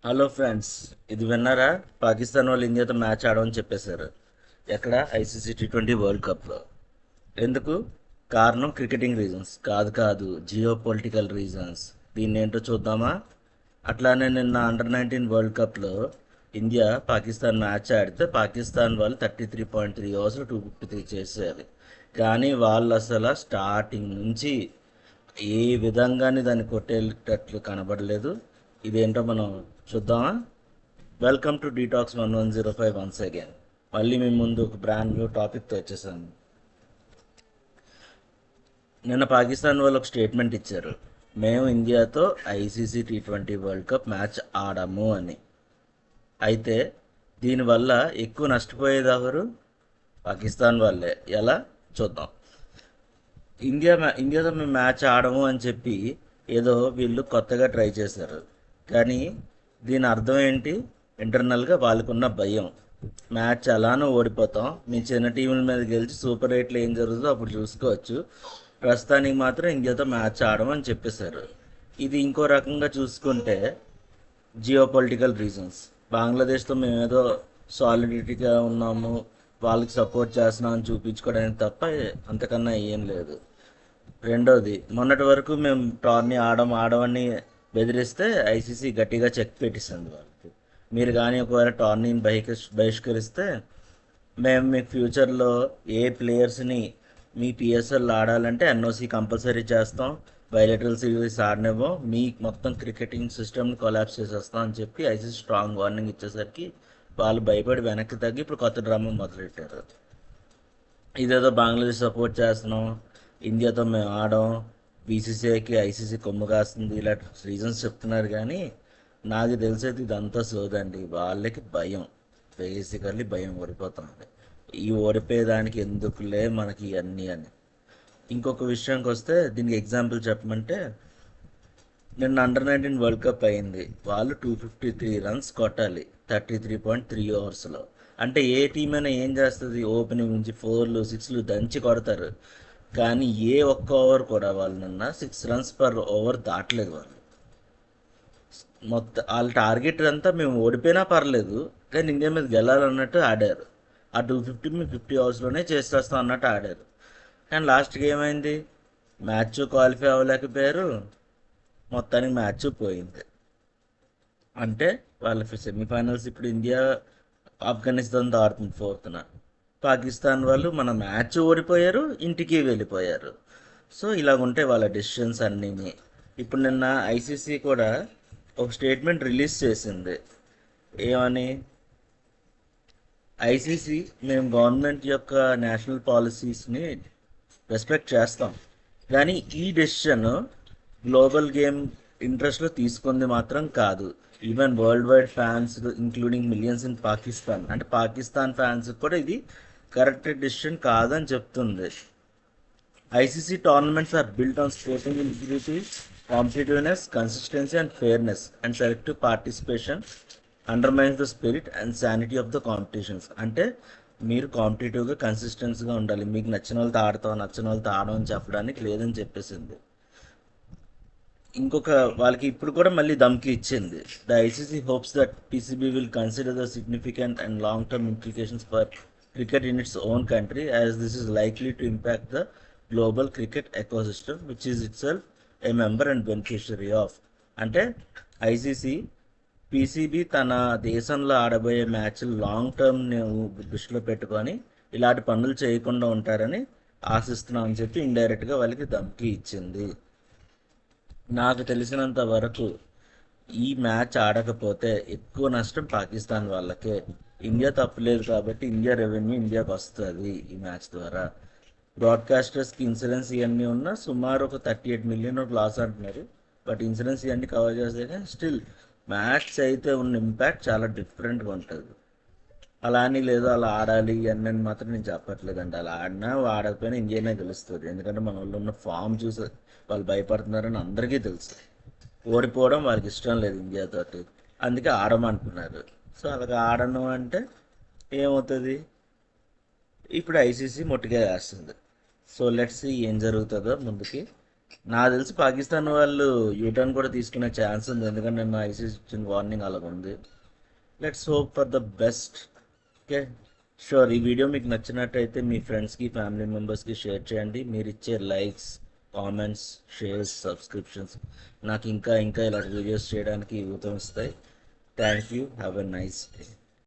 Hello friends, ఇది విన్నారా? పాకిస్తాన్ వాళ్ళు ఇండియాతో మ్యాచ్ ఆడమని చెప్పేశారు. ఎక్కడ? ఐసీసీ T20 వరల్డ్ కప్లో. ఎందుకు? కారణం క్రికెటింగ్ రీజన్స్ కాదు కాదు, జియో పొలిటికల్ రీజన్స్. దీన్ని ఏంటో చూద్దామా? అట్లానే నిన్న అండర్ 19 వరల్డ్ కప్లో ఇండియా పాకిస్తాన్ మ్యాచ్ ఆడితే పాకిస్తాన్ వాళ్ళు 33.3 ఓవర్స్లో 253 చేసేయాలి. కానీ వాళ్ళు అసలు స్టార్టింగ్ నుంచి ఏ విధంగానే దాన్ని కొట్టేటట్లు కనబడలేదు. ఇదేంటో మనం చూద్దామా? Welcome to detox 1105 once again. మళ్ళీ మీ ముందు ఒక బ్రాండ్ న్యూ టాపిక్తో వచ్చేసాను. నిన్న పాకిస్తాన్ వాళ్ళు ఒక స్టేట్మెంట్ ఇచ్చారు. మేము ఇండియాతో ICC T20 world cup match ఆడము అని. అయితే దీనివల్ల ఎక్కువ నష్టపోయేది ఎవరు? పాకిస్తాన్ వాళ్ళే. ఎలా? చూద్దాం. ఇండియాతో మేము మ్యాచ్ ఆడము అని చెప్పి ఏదో వీళ్ళు కొత్తగా ట్రై చేశారు. కానీ దీని అర్థం ఏంటి? ఇంటర్నల్గా వాళ్ళకున్న భయం. మ్యాచ్ అలానూ ఓడిపోతాం, మీ చిన్న టీముల మీద గెలిచి సూపర్ ఎయిట్లో ఏం జరుగుతుందో అప్పుడు చూసుకోవచ్చు, ప్రస్తుతానికి మాత్రం ఇండియాతో మ్యాచ్ ఆడమని చెప్పేశారు. ఇది ఇంకో రకంగా చూసుకుంటే జియో పొలిటికల్ రీజన్స్. బంగ్లాదేశ్తో మేము ఏదో సాలిడిటీగా ఉన్నాము, వాళ్ళకి సపోర్ట్ చేస్తున్నామని చూపించుకోవడానికి తప్ప అంతకన్నా ఏం లేదు. రెండోది, మొన్నటి వరకు మేము టోర్నీ ఆడమని బెదిరిస్తే ఐసీసీ గట్టిగా చెక్ పెట్టిస్తుంది వాళ్ళకి. మీరు కానీ ఒకవేళ టోర్నీని బహిష్కరిస్తే మేము మీకు ఫ్యూచర్లో ఏ ప్లేయర్స్ని మీ పిఎస్ఎల్ ఆడాలంటే ఎన్ఓసి కంపల్సరీ చేస్తాం, బయలెటరల్ సిరీస్ ఆడనేమో, మీ మొత్తం క్రికెటింగ్ సిస్టమ్ని కొలాప్స్ చేసేస్తాం అని చెప్పి ఐసీసీ స్ట్రాంగ్ వార్నింగ్ ఇచ్చేసరికి వాళ్ళు భయపడి వెనక్కి తగ్గి ఇప్పుడు కొత్త డ్రామా మొదలెట్టారు. ఇదేదో బంగ్లాదేశ్ సపోర్ట్ చేస్తున్నాం, ఇండియాతో మేము ఆడం, బీసీసీఐకి ఐసీసీ కొమ్ము కాస్తుంది, ఇలా రీజన్స్ చెప్తున్నారు. కానీ నాకు తెలిసేది ఇదంతా సోదండి. వాళ్ళకి భయం, బేసికల్లీ భయం, ఓడిపోతుంది. ఈ ఓడిపోయేదానికి ఎందుకులే మనకి ఇవన్నీ అని. ఇంకొక విషయానికి వస్తే దీనికి ఎగ్జాంపుల్ చెప్పమంటే, నిన్న అండర్ 19 వరల్డ్ కప్ అయింది. వాళ్ళు 253 రన్స్ కొట్టాలి 33.3 ఓవర్స్లో. అంటే ఏ టీం అయినా ఏం చేస్తుంది? ఓపెనింగ్ నుంచి 4లు 6లు దంచి కొడతారు. కానీ ఏ ఒక్క ఓవర్ కూడా వాళ్ళు నిన్న 6 runs per over దాటలేదు. వాళ్ళు మొత్తం వాళ్ళ టార్గెట్ అంతా మేము ఓడిపోయినా పర్లేదు కానీ ఇండియా మీద గెలాలన్నట్టు ఆడారు. ఆ 250 మేము 50 ఓవర్స్లోనే చేసేస్తాం అన్నట్టు ఆడారు. కానీ లాస్ట్కి ఏమైంది? మ్యాచ్ క్వాలిఫై అవ్వలేకపోయారు, మొత్తానికి మ్యాచ్ పోయింది. అంటే వాళ్ళ సెమీఫైనల్స్ ఇప్పుడు ఇండియా ఆఫ్ఘనిస్తాన్తో ఆడుతుంది 4th. పాకిస్తాన్ వాళ్ళు మన మ్యాచ్ ఓడిపోయారు, ఇంటికి వెళ్ళిపోయారు. సో ఇలాగుంటే వాళ్ళ డెసిషన్స్ అన్నీ. ఇప్పుడు నిన్న ఐసీసీ కూడా ఒక స్టేట్మెంట్ రిలీజ్ చేసింది. ఏమని? ఐసీసీ మేము గవర్నమెంట్ యొక్క నేషనల్ పాలసీస్ని రెస్పెక్ట్ చేస్తాం, కానీ ఈ డెసిషన్ గ్లోబల్ గేమ్ ఇంట్రెస్ట్లో తీసుకుంది మాత్రం కాదు. Even world wide fans including millions in Pakistan, అంటే పాకిస్తాన్ ఫ్యాన్స్ కూడా ఇది కరెక్ట్ డెసిషన్ కాదని చెప్తుంది. ICC tournaments are built on sporting integrity, competitiveness, consistency and fairness and selective participation undermines the spirit and sanity of the competitions. అంటే మీరు కాంపిటేటివ్గా కన్సిస్టెన్సీగా ఉండాలి, మీకు నచ్చిన వాళ్ళతో ఆడతాం, నచ్చిన వాళ్ళతో ఆడమని చెప్పడానికి లేదని చెప్పేసింది. ఇంకొక వాళ్ళకి ఇప్పుడు కూడా మళ్ళీ ధమ్కి ఇచ్చింది. The ICC hopes that PCB will consider the significant and long term implications for cricket in its own country, as this is likely to impact the global cricket ecosystem which is itself a member and beneficiary of. అంటే ICC PCB తన దేశంలో ఆడబోయే మ్యాచ్లు long term దృష్టిలో పెట్టుకొని ఇలాంటి పనులు చేయకుండా ఉంటారని ఆశిస్తున్నాం అని చెప్పి ఇండైరెక్ట్గా వాళ్ళకి ధమ్కి ఇచ్చింది. నాకు తెలిసినంత వరకు ఈ మ్యాచ్ ఆడకపోతే ఎక్కువ నష్టం పాకిస్తాన్ వాళ్ళకే. ఇండియా తప్పులేదు కాబట్టి ఇండియా రెవెన్యూ ఇండియాకి వస్తుంది ఈ మ్యాచ్ ద్వారా. బ్రాడ్కాస్టర్స్కి ఇన్సూరెన్స్ ఇవన్నీ ఉన్నా సుమారు ఒక 38 million లాస్ అంటున్నారు. బట్ ఇన్సూరెన్స్ ఇవన్నీ కవర్ చేస్తే కానీ స్టిల్ మ్యాచ్ అయితే ఉన్న ఇంపాక్ట్ చాలా డిఫరెంట్గా ఉంటుంది. అలా అని లేదు అలా ఆడాలి ఇవన్నీ మాత్రం నేను చెప్పట్లేదండి. అలా ఆడినా ఆడకపోయినా ఇండియానే గెలుస్తుంది. ఎందుకంటే మన వాళ్ళు ఉన్న ఫామ్ చూసి వాళ్ళు భయపడుతున్నారని అందరికీ తెలుసు. ఓడిపోవడం వాళ్ళకి ఇష్టం లేదు ఇండియాతోటి, అందుకే ఆడమంటున్నారు. సో అలాగ ఆడను అంటే ఏమవుతుంది? ఇప్పుడు ఐసీసీ మొట్టిగా వేస్తుంది. సో లెట్స్ సీ ఏం జరుగుతుందో ముందుకి. నాకు తెలిసి పాకిస్తాన్ వాళ్ళు యూటర్న్ కూడా తీసుకునే ఛాన్స్ ఉంది, ఎందుకంటే నా ఐసీసీ ఇచ్చిన వార్నింగ్ అలాగ ఉంది. Let's hope for the best. Okay, sure. ఈ వీడియో మీకు నచ్చినట్టయితే మీ ఫ్రెండ్స్కి, ఫ్యామిలీ మెంబర్స్కి షేర్ చేయండి. మీరు ఇచ్చే లైక్స్, కామెంట్స్, షేర్స్, సబ్స్క్రిప్షన్స్ నాకు ఇంకా ఇంకా ఇలాంటి వీడియోస్ చేయడానికి ఊతం ఇస్తాయి. Thank you. Have a nice day.